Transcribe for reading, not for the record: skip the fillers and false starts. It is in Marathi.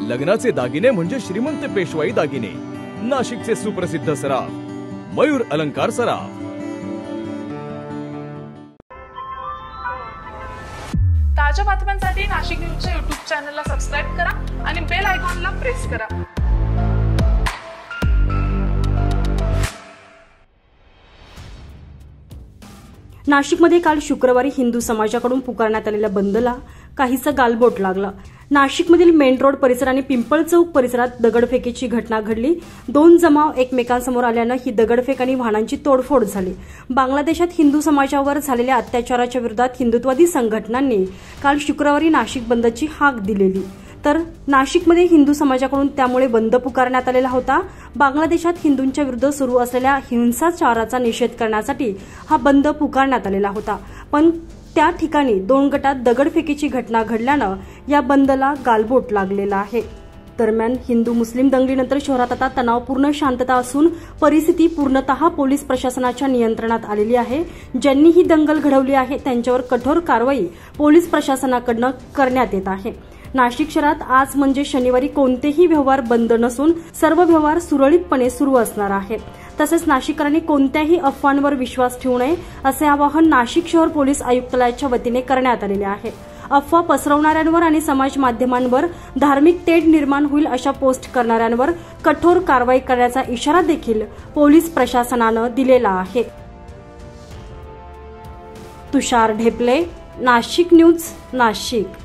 लग्नाचे दागिने म्हणजे श्रीमंत पेशवाई दागिने, नाशिकचे सुप्रसिद्ध सराफ मयूर अलंकार सराफ। ताज्या बातम्यांसाठी नाशिक न्यूजच्या YouTube चॅनलला सबस्क्राइब करा आणि बेल आयकॉनला प्रेस करा। नाशिकमध्ये काल शुक्रवारी हिंदू समाजाकडून पुकारण्यात आलेल्या बंदला काहीसा गालबोट लागला। नाशिकमधील मेन रोड परिसर आणि पिंपळ चौक परिसरात दगडफेकीची घटना घडली। दोन जमाव एकमेकांसमोर आल्यानं ही दगडफेक आणि वाहनांची तोडफोड झाली। बांगलादेशात हिंदू समाजावर झालेल्या अत्याचाराच्या विरोधात हिंदुत्ववादी संघटनांनी काल शुक्रवारी नाशिक बंदची हाक दिलेली, तर नाशिकमध्ये हिंदू समाजाकडून त्यामुळे बंद पुकारण्यात आलेला होता। बांगलादेशात हिंदूंच्या विरुद्ध सुरू असलेल्या हिंसाचाराचा निषेध करण्यासाठी हा बंद पुकारण्यात आलेला होता, पण त्या ठिकाणी दोन गटात दगडफेकीची घटना घडल्यानं या बंदला गालबोट लागलेला आहे। दरम्यान हिंदू मुस्लिम दंगलीनंतर शहरात आता तणावपूर्ण शांतता असून परिस्थिती पूर्णतः पोलीस प्रशासनाच्या नियंत्रणात आलेली आहे। ज्यांनी ही दंगल घडवली आहे त्यांच्यावर कठोर कारवाई पोलीस प्रशासनाकडून करण्यात येत आहे। नाशिक शहरात आज म्हणजे शनिवारी कोणतेही व्यवहार बंद नसून सर्व व्यवहार सुरळीतपणे सुरू असणार आहेत। तसेच नाशिककरांनी कोणत्याही अफवांवर विश्वास ठेवू नये असे आवाहन नाशिक शहर पोलीस आयुक्तालयाच्या वतीने करण्यात आलेले आहे। अफवा पसरवणाऱ्यांवर आणि समाज माध्यमांवर धार्मिक तेढ निर्माण होईल अशा पोस्ट करणाऱ्यांवर कठोर कारवाई करण्याचा इशारा देखील पोलीस प्रशासनाने दिलेला आहे। तुषार ढेपले, नाशिक न्यूज, नाशिक।